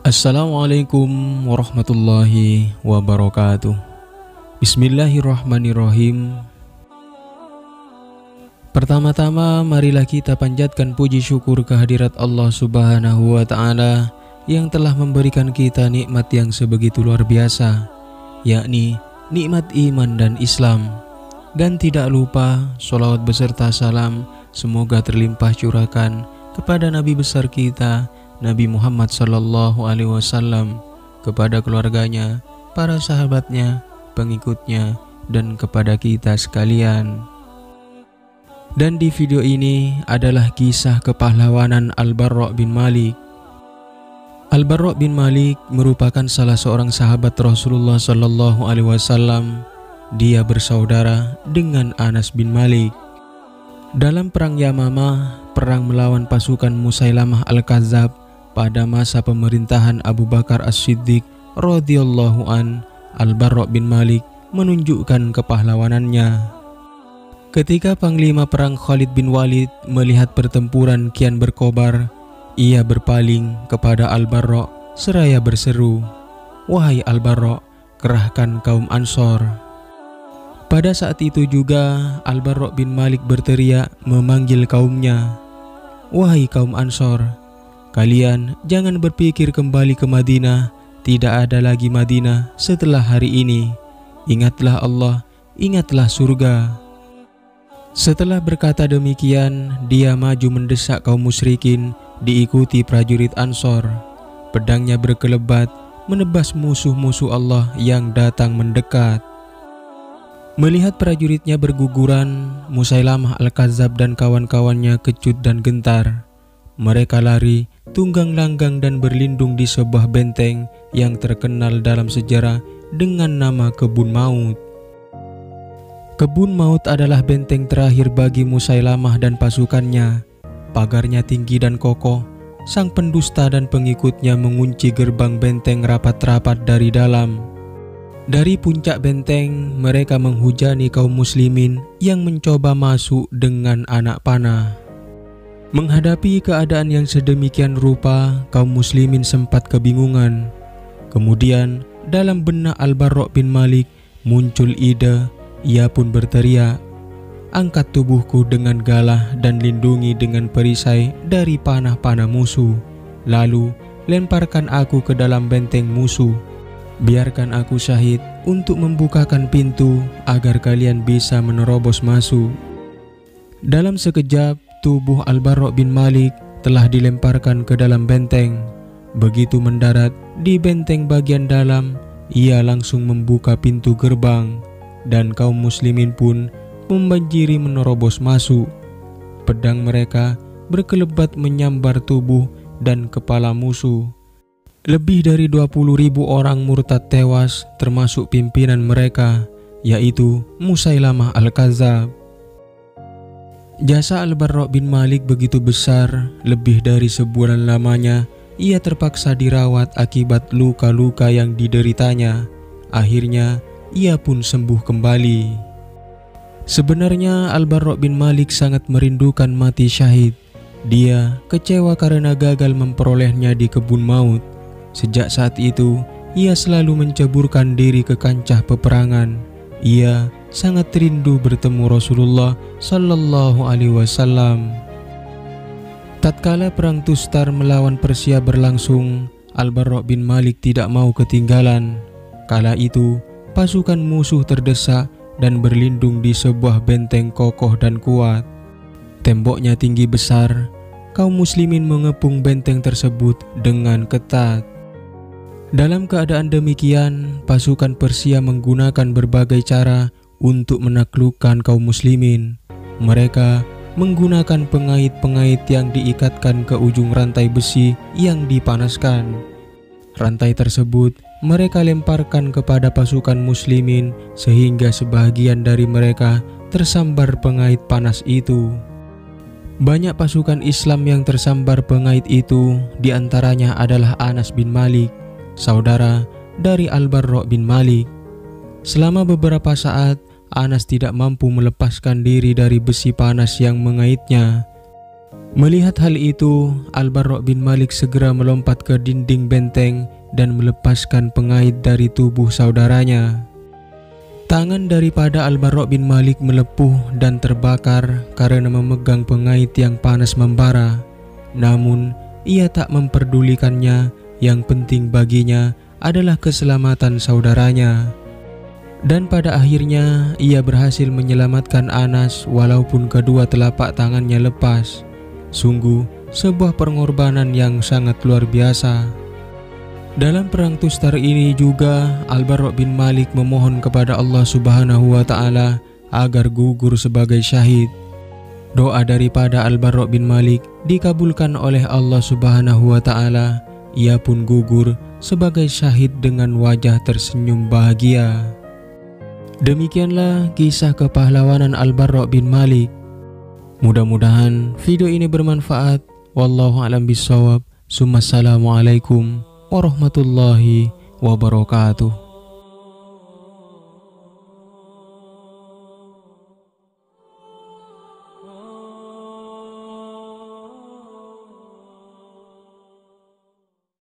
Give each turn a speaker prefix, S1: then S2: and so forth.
S1: Assalamualaikum warahmatullahi wabarakatuh. Bismillahirrahmanirrahim. Pertama-tama marilah kita panjatkan puji syukur kehadirat Allah Subhanahu wa Ta'ala yang telah memberikan kita nikmat yang sebegitu luar biasa, yakni nikmat iman dan Islam. Dan tidak lupa sholawat beserta salam semoga terlimpah curahkan kepada Nabi besar kita Nabi Muhammad sallallahu alaihi wasallam, kepada keluarganya, para sahabatnya, pengikutnya, dan kepada kita sekalian. Dan di video ini adalah kisah kepahlawanan Al-Barra' bin Malik. Al-Barra' bin Malik merupakan salah seorang sahabat Rasulullah sallallahu alaihi wasallam. Dia bersaudara dengan Anas bin Malik. Dalam perang Yamamah, perang melawan pasukan Musailamah Al-Kadzab, pada masa pemerintahan Abu Bakar As-Siddiq radhiyallahu an, Al-Barra' bin Malik menunjukkan kepahlawanannya. Ketika panglima perang Khalid bin Walid melihat pertempuran kian berkobar, ia berpaling kepada Al-Barra' seraya berseru, "Wahai Al-Barra', kerahkan kaum Ansor." Pada saat itu juga Al-Barra' bin Malik berteriak memanggil kaumnya, "Wahai kaum Ansor, kalian jangan berpikir kembali ke Madinah. Tidak ada lagi Madinah setelah hari ini. Ingatlah Allah, ingatlah surga." Setelah berkata demikian, dia maju mendesak kaum musyrikin, diikuti prajurit Ansor. Pedangnya berkelebat menebas musuh-musuh Allah yang datang mendekat. Melihat prajuritnya berguguran, Musailamah Al-Kadzab dan kawan-kawannya kecut dan gentar. Mereka lari tunggang langgang dan berlindung di sebuah benteng yang terkenal dalam sejarah dengan nama Kebun Maut. Kebun Maut adalah benteng terakhir bagi Musailamah dan pasukannya. Pagarnya tinggi dan kokoh. Sang pendusta dan pengikutnya mengunci gerbang benteng rapat-rapat dari dalam. Dari puncak benteng, mereka menghujani kaum muslimin yang mencoba masuk dengan anak panah. Menghadapi keadaan yang sedemikian rupa, kaum muslimin sempat kebingungan. Kemudian, dalam benak Al-Barra' bin Malik muncul ide. Ia pun berteriak, "Angkat tubuhku dengan galah dan lindungi dengan perisai dari panah-panah musuh. Lalu, lemparkan aku ke dalam benteng musuh. Biarkan aku syahid untuk membukakan pintu agar kalian bisa menerobos masuk." Dalam sekejap, tubuh Al-Barra' bin Malik telah dilemparkan ke dalam benteng. Begitu mendarat di benteng bagian dalam, ia langsung membuka pintu gerbang, dan kaum muslimin pun membanjiri menerobos masuk. Pedang mereka berkelebat menyambar tubuh dan kepala musuh. Lebih dari 20.000 orang murtad tewas, termasuk pimpinan mereka, yaitu Musailamah Al-Kadzab. Jasa Al-Barra' bin Malik begitu besar, lebih dari sebulan lamanya ia terpaksa dirawat akibat luka-luka yang dideritanya. Akhirnya ia pun sembuh kembali. Sebenarnya Al-Barra' bin Malik sangat merindukan mati syahid. Dia kecewa karena gagal memperolehnya di Kebun Maut. Sejak saat itu, ia selalu menceburkan diri ke kancah peperangan. Ia sangat rindu bertemu Rasulullah sallallahu alaihi wasallam. Tatkala perang Tustar melawan Persia berlangsung, Al-Barra' bin Malik tidak mau ketinggalan. Kala itu, pasukan musuh terdesak dan berlindung di sebuah benteng kokoh dan kuat. Temboknya tinggi besar. Kaum muslimin mengepung benteng tersebut dengan ketat. Dalam keadaan demikian, pasukan Persia menggunakan berbagai cara untuk menaklukkan kaum muslimin. Mereka menggunakan pengait-pengait yang diikatkan ke ujung rantai besi yang dipanaskan. Rantai tersebut mereka lemparkan kepada pasukan muslimin sehingga sebagian dari mereka tersambar pengait panas itu. Banyak pasukan Islam yang tersambar pengait itu, diantaranya adalah Anas bin Malik, saudara dari Al-Barra' bin Malik. Selama beberapa saat, Anas tidak mampu melepaskan diri dari besi panas yang mengaitnya. Melihat hal itu, Al-Barra' bin Malik segera melompat ke dinding benteng dan melepaskan pengait dari tubuh saudaranya. Tangan daripada Al-Barra' bin Malik melepuh dan terbakar karena memegang pengait yang panas membara. Namun, ia tak memperdulikannya. Yang penting baginya adalah keselamatan saudaranya. Dan pada akhirnya ia berhasil menyelamatkan Anas walaupun kedua telapak tangannya lepas. Sungguh sebuah pengorbanan yang sangat luar biasa. Dalam perang Tustar ini juga Al-Barra' bin Malik memohon kepada Allah Subhanahu wa Ta'ala agar gugur sebagai syahid. Doa daripada Al-Barra' bin Malik dikabulkan oleh Allah Subhanahu wa Ta'ala. Ia pun gugur sebagai syahid dengan wajah tersenyum bahagia. Demikianlah kisah kepahlawanan Al-Barra' bin Malik. Mudah-mudahan video ini bermanfaat. Wallahu a'lam bishawab. Assalamualaikum warahmatullahi wabarakatuh.